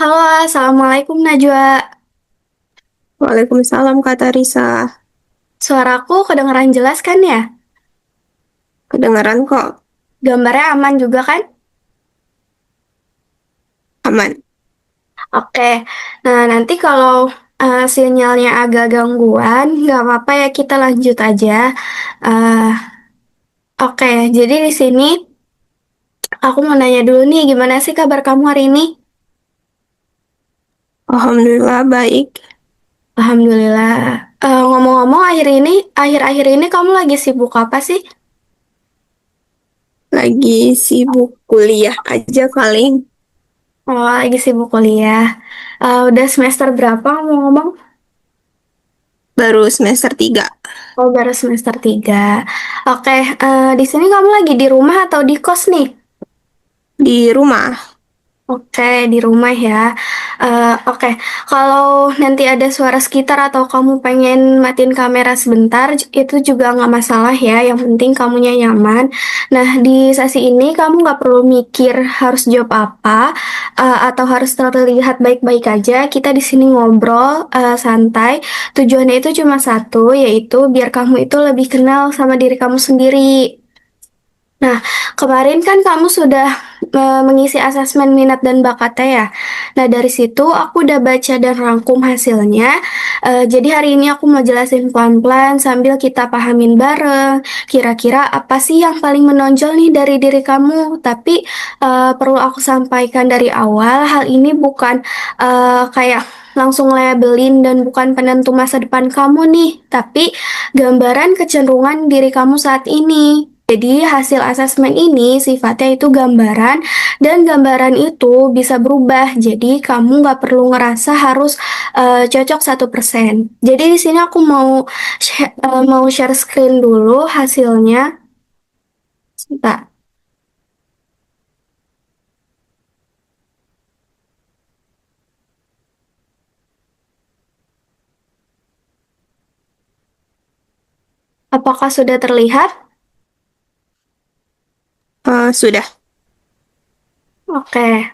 Halo, Assalamualaikum Najwa. Waalaikumsalam Kak Tarisa. Suaraku kedengeran jelas kan ya? Kedengaran kok, Gambarnya aman juga kan? aman. Oke, nah nanti kalau sinyalnya agak gangguan, nggak apa-apa ya kita lanjut aja. Eh, oke, jadi di sini aku mau nanya dulu nih, gimana sih kabar kamu hari ini? Alhamdulillah baik. Alhamdulillah. Ngomong-ngomong, akhir-akhir ini kamu lagi sibuk apa sih? Lagi sibuk kuliah aja paling. Oh, lagi sibuk kuliah. Udah semester berapa ngomong-ngomong? Baru semester 3 Oh, baru semester 3. Oke, di sini kamu lagi di rumah atau di kos nih? di rumah. Oke, di rumah ya. Oke, kalau nanti ada suara sekitar atau kamu pengen matiin kamera sebentar, itu juga nggak masalah ya. Yang penting kamunya nyaman. Nah, di sesi ini kamu nggak perlu mikir harus jawab apa, atau harus terlihat baik-baik aja. Kita di sini ngobrol, santai. Tujuannya itu cuma satu, yaitu biar kamu itu lebih kenal sama diri kamu sendiri. Nah, kemarin kan kamu sudah mengisi asesmen minat dan bakatnya ya. Nah, dari situ aku udah baca dan rangkum hasilnya. Jadi hari ini aku mau jelasin pelan-pelan sambil kita pahamin bareng. Kira-kira apa sih yang paling menonjol nih dari diri kamu? Tapi perlu aku sampaikan dari awal, hal ini bukan kayak langsung labelin dan bukan penentu masa depan kamu nih, tapi gambaran kecenderungan diri kamu saat ini. Jadi hasil asesmen ini sifatnya itu gambaran dan gambaran itu bisa berubah. Jadi kamu nggak perlu ngerasa harus cocok 100%. Jadi di sini aku mau share screen dulu hasilnya. Sebentar. Apakah sudah terlihat? Sudah. Oke.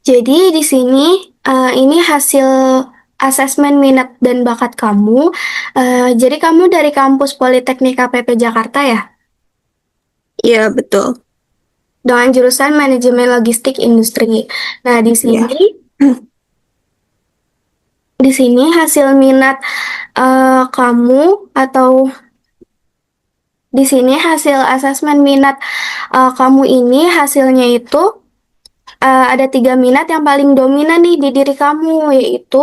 Jadi di sini ini hasil asesmen minat dan bakat kamu. Jadi kamu dari kampus Politeknik KPP Jakarta ya? Iya betul. Dengan jurusan Manajemen Logistik Industri. Nah, Iya. di sini hasil minat kamu atau di sini hasil asesmen minat kamu ini hasilnya itu ada tiga minat yang paling dominan nih di diri kamu, yaitu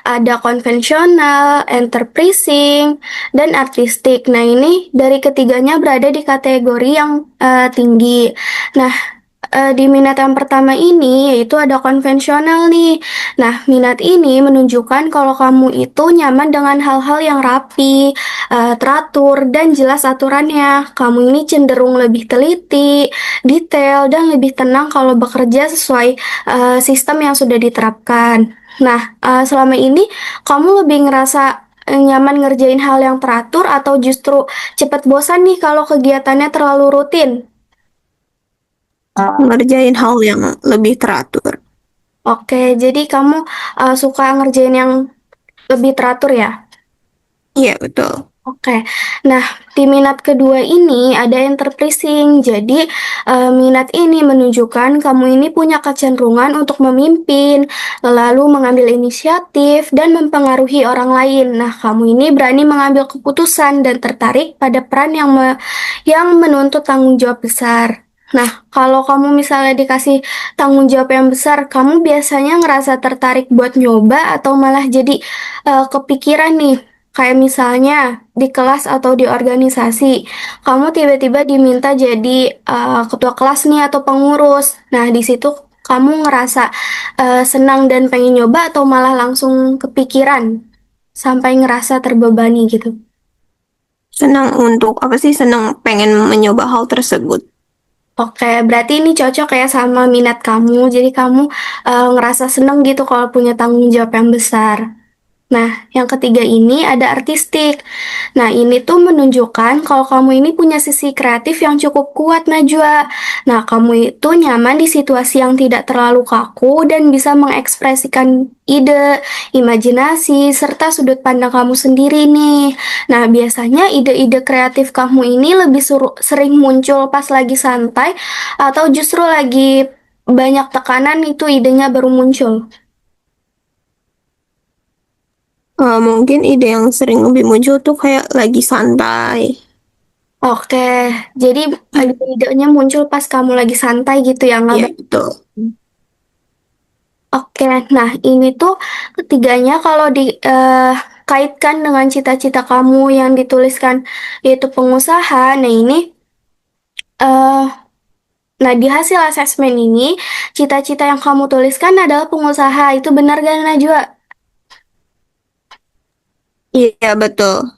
ada konvensional, enterprising, dan artistik. Nah, ini dari ketiganya berada di kategori yang tinggi. Nah, di minat yang pertama ini yaitu ada konvensional nih. Nah, minat ini menunjukkan kalau kamu itu nyaman dengan hal-hal yang rapi, teratur, dan jelas aturannya. Kamu ini cenderung lebih teliti, detail, dan lebih tenang kalau bekerja sesuai sistem yang sudah diterapkan. Nah, selama ini kamu lebih ngerasa nyaman ngerjain hal yang teratur atau justru cepat bosan nih kalau kegiatannya terlalu rutin? Ngerjain hal yang lebih teratur. Oke, jadi kamu suka ngerjain yang lebih teratur ya? Iya betul. Oke, nah di minat kedua ini ada enterprising. Jadi minat ini menunjukkan kamu ini punya kecenderungan untuk memimpin, lalu mengambil inisiatif dan mempengaruhi orang lain. Nah, kamu ini berani mengambil keputusan dan tertarik pada peran yang menuntut tanggung jawab besar. Nah, kalau kamu misalnya dikasih tanggung jawab yang besar, kamu biasanya ngerasa tertarik buat nyoba atau malah jadi kepikiran nih. Kayak misalnya di kelas atau di organisasi, kamu tiba-tiba diminta jadi ketua kelas nih atau pengurus. Nah, di situ kamu ngerasa senang dan pengen nyoba atau malah langsung kepikiran sampai ngerasa terbebani gitu. Senang untuk apa sih? Senang pengen mencoba hal tersebut. Oke, berarti ini cocok ya sama minat kamu. Jadi kamu ngerasa seneng gitu kalau punya tanggung jawab yang besar. Nah, yang ketiga ini ada artistik. Nah, ini tuh menunjukkan kalau kamu ini punya sisi kreatif yang cukup kuat, Najwa. Nah, kamu itu nyaman di situasi yang tidak terlalu kaku dan bisa mengekspresikan ide, imajinasi, serta sudut pandang kamu sendiri nih. Nah, biasanya ide-ide kreatif kamu ini lebih sering muncul pas lagi santai atau justru lagi banyak tekanan itu idenya baru muncul. Mungkin ide yang sering lebih muncul tuh kayak lagi santai. Oke, jadi ide-idenya muncul pas kamu lagi santai gitu ya, nggak Iya, banyak. betul. Oke, nah ini tuh ketiganya kalau dikaitkan dengan cita-cita kamu yang dituliskan yaitu pengusaha. Nah ini, eh nah di hasil asesmen ini, cita-cita yang kamu tuliskan adalah pengusaha. Itu benar gak, Najwa? Iya, betul.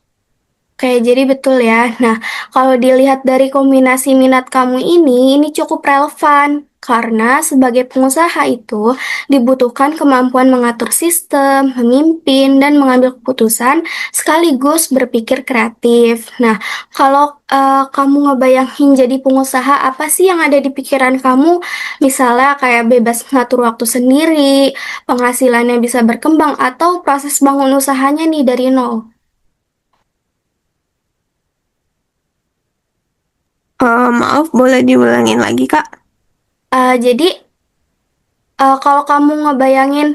Oke, jadi betul ya. Nah, kalau dilihat dari kombinasi minat kamu ini cukup relevan. Karena sebagai pengusaha itu dibutuhkan kemampuan mengatur sistem, memimpin, dan mengambil keputusan sekaligus berpikir kreatif. Nah, kalau kamu ngebayangin jadi pengusaha, apa sih yang ada di pikiran kamu? Misalnya kayak bebas ngatur waktu sendiri, penghasilannya bisa berkembang, atau proses bangun usahanya nih dari nol. Maaf, boleh diulangin lagi, Kak? Jadi kalau kamu ngebayangin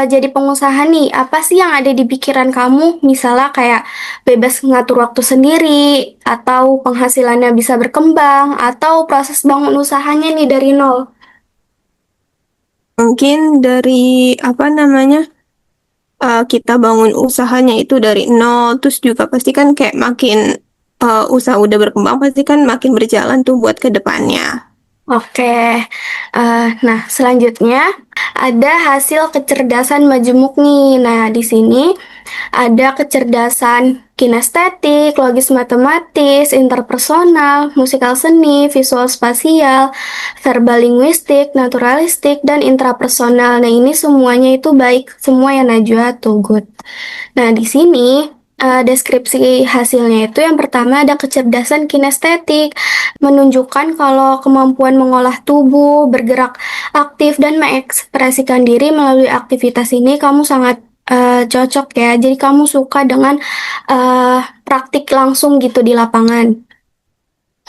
jadi pengusaha nih, apa sih yang ada di pikiran kamu? Misalnya kayak bebas ngatur waktu sendiri, atau penghasilannya bisa berkembang, atau proses bangun usahanya nih dari nol. Mungkin dari apa namanya? Kita bangun usahanya itu dari nol, terus juga pasti kan kayak makin usaha udah berkembang, pasti kan makin berjalan tuh buat ke depannya. Oke, nah selanjutnya ada hasil kecerdasan majemuk nih. Nah di sini ada kecerdasan kinestetik, logis matematis, interpersonal, musikal seni, visual spasial, verbal linguistik, naturalistik, dan intrapersonal. Nah ini semuanya itu baik semua ya Najwa, tuh good. Nah, di sini deskripsi hasilnya itu yang pertama ada kecerdasan kinestetik, menunjukkan kalau kemampuan mengolah tubuh, bergerak aktif, dan mengekspresikan diri melalui aktivitas ini kamu sangat cocok ya. Jadi kamu suka dengan praktik langsung gitu di lapangan.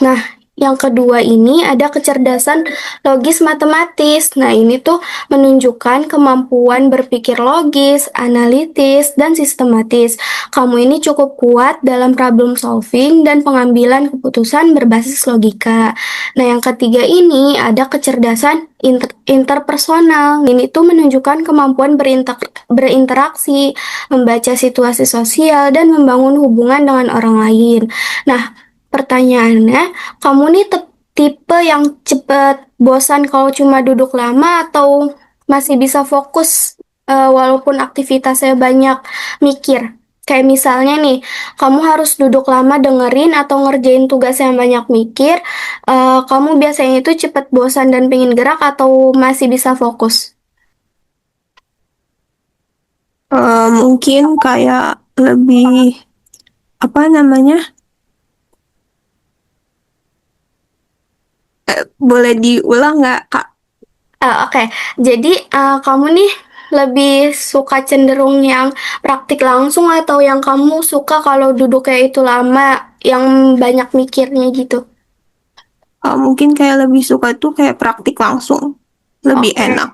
Nah, yang kedua ini ada kecerdasan logis matematis. Nah, ini tuh menunjukkan kemampuan berpikir logis, analitis, dan sistematis. Kamu ini cukup kuat dalam problem solving dan pengambilan keputusan berbasis logika. Nah, yang ketiga ini ada kecerdasan interpersonal. Ini tuh menunjukkan kemampuan berinteraksi, membaca situasi sosial, dan membangun hubungan dengan orang lain. Nah, pertanyaannya, kamu nih tipe yang cepet bosan kalau cuma duduk lama atau masih bisa fokus walaupun aktivitasnya banyak mikir? Kayak misalnya nih, kamu harus duduk lama dengerin atau ngerjain tugas yang banyak mikir, kamu biasanya itu cepet bosan dan pengen gerak atau masih bisa fokus? Mungkin kayak lebih apa namanya? Boleh diulang nggak, Kak? Oke, jadi kamu nih lebih suka cenderung yang praktik langsung atau yang kamu suka kalau duduk kayak itu lama, yang banyak mikirnya gitu? Mungkin kayak lebih suka tuh kayak praktik langsung, lebih Oke, enak.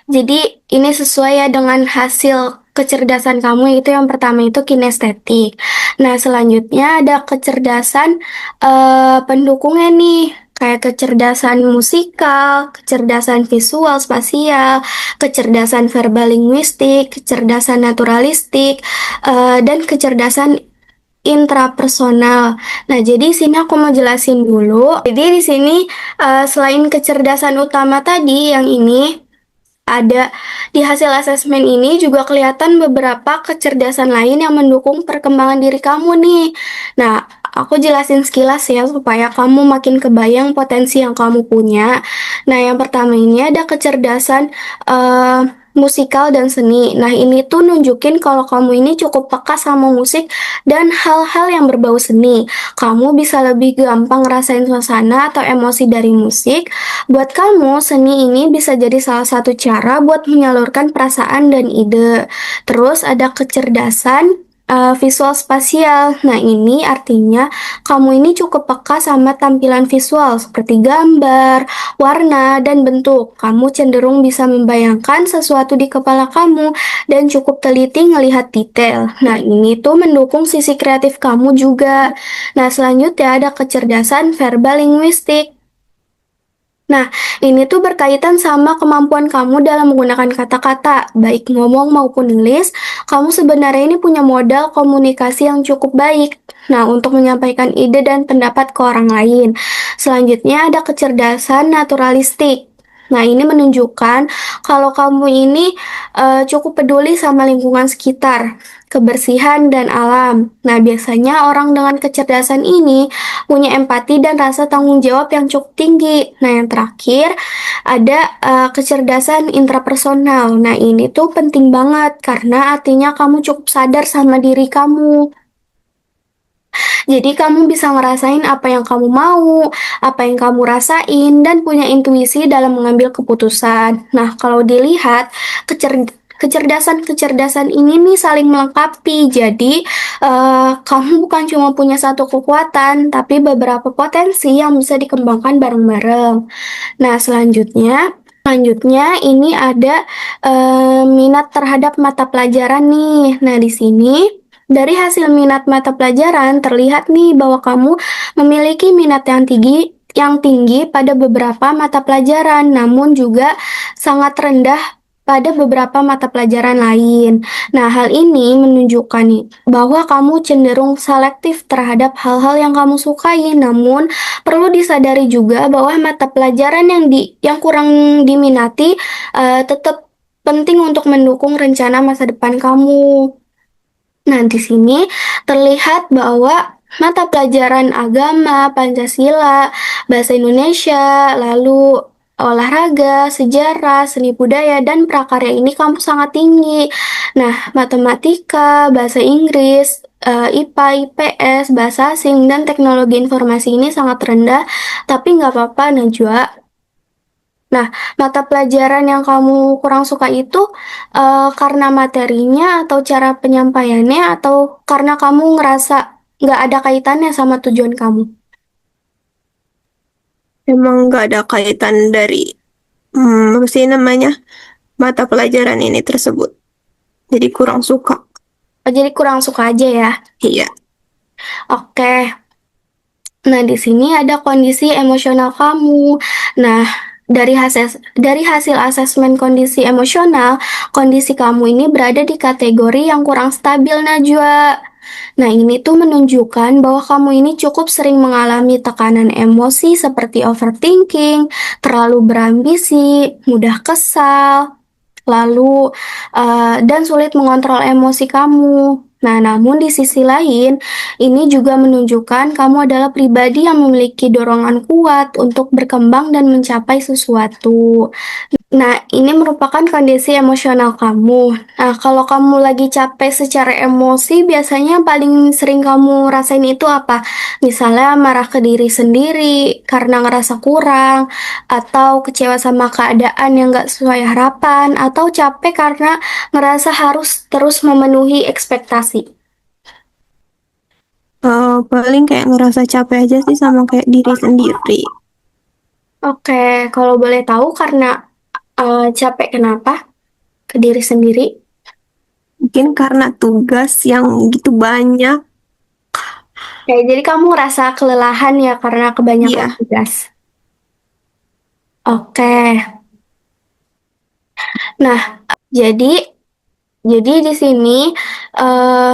jadi ini sesuai ya dengan hasil kecerdasan kamu itu yang pertama itu kinestetik. Nah, selanjutnya ada kecerdasan pendukungnya nih. Kayak kecerdasan musikal, kecerdasan visual spasial, kecerdasan verbal linguistik, kecerdasan naturalistik, dan kecerdasan intrapersonal. Nah, jadi sini aku mau jelasin dulu. Jadi di sini selain kecerdasan utama tadi yang ini ada di hasil asesmen ini juga kelihatan beberapa kecerdasan lain yang mendukung perkembangan diri kamu nih. Nah, aku jelasin sekilas ya supaya kamu makin kebayang potensi yang kamu punya. Nah, yang pertama ini ada kecerdasan musikal dan seni. Nah, ini tuh nunjukin kalau kamu ini cukup peka sama musik dan hal-hal yang berbau seni. Kamu bisa lebih gampang ngerasain suasana atau emosi dari musik. Buat kamu, seni ini bisa jadi salah satu cara buat menyalurkan perasaan dan ide. Terus ada kecerdasan visual spasial. Nah, ini artinya kamu ini cukup peka sama tampilan visual seperti gambar, warna, dan bentuk. Kamu cenderung bisa membayangkan sesuatu di kepala kamu dan cukup teliti ngelihat detail. Nah, ini tuh mendukung sisi kreatif kamu juga. Nah, selanjutnya ada kecerdasan verbal linguistik. Nah, ini tuh berkaitan sama kemampuan kamu dalam menggunakan kata-kata, baik ngomong maupun nulis. Kamu sebenarnya ini punya modal komunikasi yang cukup baik. Nah, untuk menyampaikan ide dan pendapat ke orang lain. Selanjutnya ada kecerdasan naturalistik. Nah, ini menunjukkan kalau kamu ini cukup peduli sama lingkungan sekitar, kebersihan, dan alam. Nah, biasanya orang dengan kecerdasan ini punya empati dan rasa tanggung jawab yang cukup tinggi. Nah, yang terakhir ada kecerdasan intrapersonal. Nah, ini tuh penting banget karena artinya kamu cukup sadar sama diri kamu. Jadi kamu bisa ngerasain apa yang kamu mau, apa yang kamu rasain, dan punya intuisi dalam mengambil keputusan. Nah, kalau dilihat, kecerdasan-kecerdasan ini nih saling melengkapi. Jadi, kamu bukan cuma punya satu kekuatan, tapi beberapa potensi yang bisa dikembangkan bareng-bareng. Nah, selanjutnya ini ada minat terhadap mata pelajaran nih. Nah, di sini dari hasil minat mata pelajaran terlihat nih bahwa kamu memiliki minat yang tinggi pada beberapa mata pelajaran, namun juga sangat rendah pada beberapa mata pelajaran lain. Nah, hal ini menunjukkan nih bahwa kamu cenderung selektif terhadap hal-hal yang kamu sukai, namun perlu disadari juga bahwa mata pelajaran yang kurang diminati tetap penting untuk mendukung rencana masa depan kamu. Nah, di sini terlihat bahwa mata pelajaran agama, Pancasila, bahasa Indonesia, lalu olahraga, sejarah, seni budaya, dan prakarya ini kamu sangat tinggi. Nah, matematika, bahasa Inggris, IPA, IPS, bahasa asing, dan teknologi informasi ini sangat rendah, tapi nggak apa-apa, Najwa. Nah, mata pelajaran yang kamu kurang suka itu karena materinya atau cara penyampaiannya atau karena kamu ngerasa nggak ada kaitannya sama tujuan kamu? Emang nggak ada kaitan dari apa sih namanya mata pelajaran ini tersebut. Jadi kurang suka. Oh, jadi kurang suka aja ya. Iya. Oke. Nah, di sini ada kondisi emosional kamu. Nah, dari hasil asesmen kondisi emosional, kondisi kamu ini berada di kategori yang kurang stabil, Najwa. Nah, ini tuh menunjukkan bahwa kamu ini cukup sering mengalami tekanan emosi seperti overthinking, terlalu berambisi, mudah kesal, lalu dan sulit mengontrol emosi kamu. Nah, namun di sisi lain, ini juga menunjukkan kamu adalah pribadi yang memiliki dorongan kuat untuk berkembang dan mencapai sesuatu. Nah, ini merupakan kondisi emosional kamu. Nah, kalau kamu lagi capek secara emosi, biasanya yang paling sering kamu rasain itu apa? Misalnya marah ke diri sendiri karena ngerasa kurang, atau kecewa sama keadaan yang nggak sesuai harapan, atau capek karena ngerasa harus terus memenuhi ekspektasi. Paling kayak ngerasa capek aja sih sama kayak diri sendiri. Oke, kalau boleh tahu karena capek kenapa ke diri sendiri? Mungkin karena tugas yang gitu banyak. Oke, jadi kamu ngerasa kelelahan ya karena kebanyakan Iya. tugas. Oke, nah jadi jadi di sini eh,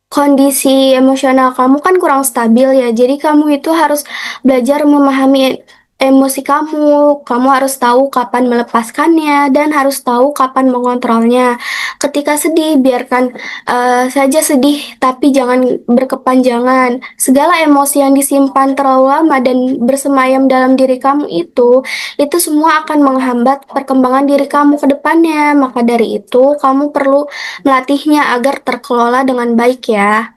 kondisi emosional kamu kan kurang stabil ya. Jadi kamu itu harus belajar memahami. emosi kamu. Kamu harus tahu kapan melepaskannya dan harus tahu kapan mengontrolnya. Ketika sedih, biarkan saja sedih, tapi jangan berkepanjangan. Segala emosi yang disimpan terlalu lama dan bersemayam dalam diri kamu itu semua akan menghambat perkembangan diri kamu ke depannya. Maka dari itu, kamu perlu melatihnya agar terkelola dengan baik ya.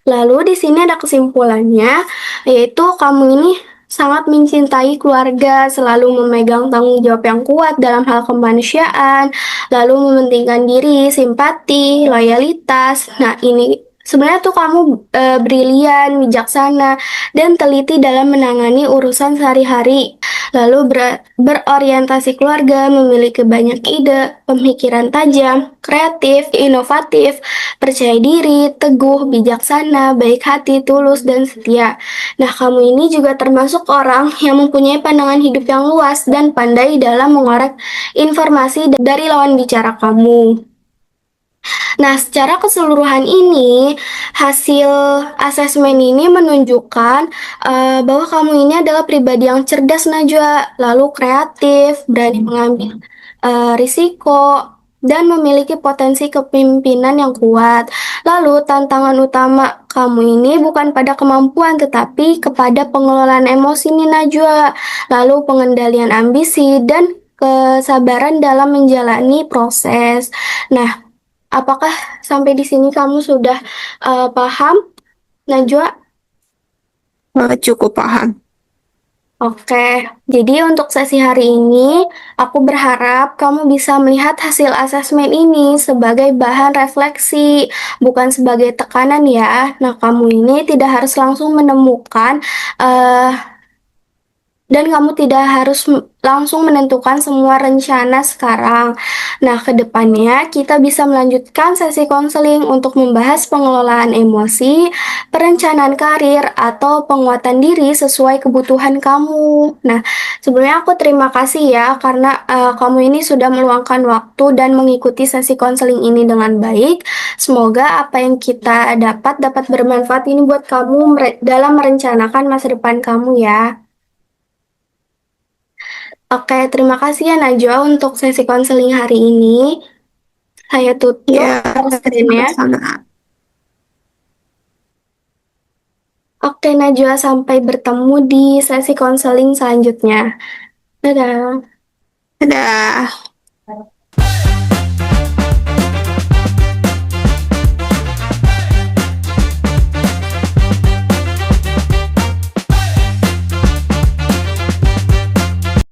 Lalu di sini ada kesimpulannya, yaitu kamu ini sangat mencintai keluarga, selalu memegang tanggung jawab yang kuat dalam hal kemanusiaan, lalu mementingkan diri, simpati, loyalitas. Nah, ini sebenarnya tuh kamu brilian, bijaksana, dan teliti dalam menangani urusan sehari-hari. Lalu berorientasi keluarga, memiliki banyak ide, pemikiran tajam, kreatif, inovatif, percaya diri, teguh, bijaksana, baik hati, tulus, dan setia. Nah, kamu ini juga termasuk orang yang mempunyai pandangan hidup yang luas dan pandai dalam mengorek informasi dari lawan bicara kamu. Nah, secara keseluruhan ini, hasil asesmen ini menunjukkan bahwa kamu ini adalah pribadi yang cerdas, Najwa, lalu kreatif, berani mengambil risiko, dan memiliki potensi kepemimpinan yang kuat. Lalu, tantangan utama kamu ini bukan pada kemampuan, tetapi kepada pengelolaan emosi nih, Najwa, lalu pengendalian ambisi, dan kesabaran dalam menjalani proses. Nah, apakah sampai di sini kamu sudah paham, Najwa? Cukup paham. Oke, jadi untuk sesi hari ini, aku berharap kamu bisa melihat hasil asesmen ini sebagai bahan refleksi, bukan sebagai tekanan ya. Nah, kamu ini tidak harus langsung menemukan eh, dan kamu tidak harus langsung menentukan semua rencana sekarang. Nah, ke depannya kita bisa melanjutkan sesi konseling untuk membahas pengelolaan emosi, perencanaan karir, atau penguatan diri sesuai kebutuhan kamu. Nah, sebenarnya aku terima kasih ya karena kamu ini sudah meluangkan waktu dan mengikuti sesi konseling ini dengan baik. Semoga apa yang kita dapat bermanfaat ini buat kamu dalam merencanakan masa depan kamu ya. Oke, terima kasih ya Najwa untuk sesi konseling hari ini. Saya tutup Ya, screen-nya. sama-sama. Oke Najwa, sampai bertemu di sesi konseling selanjutnya. Dadah. Dadah.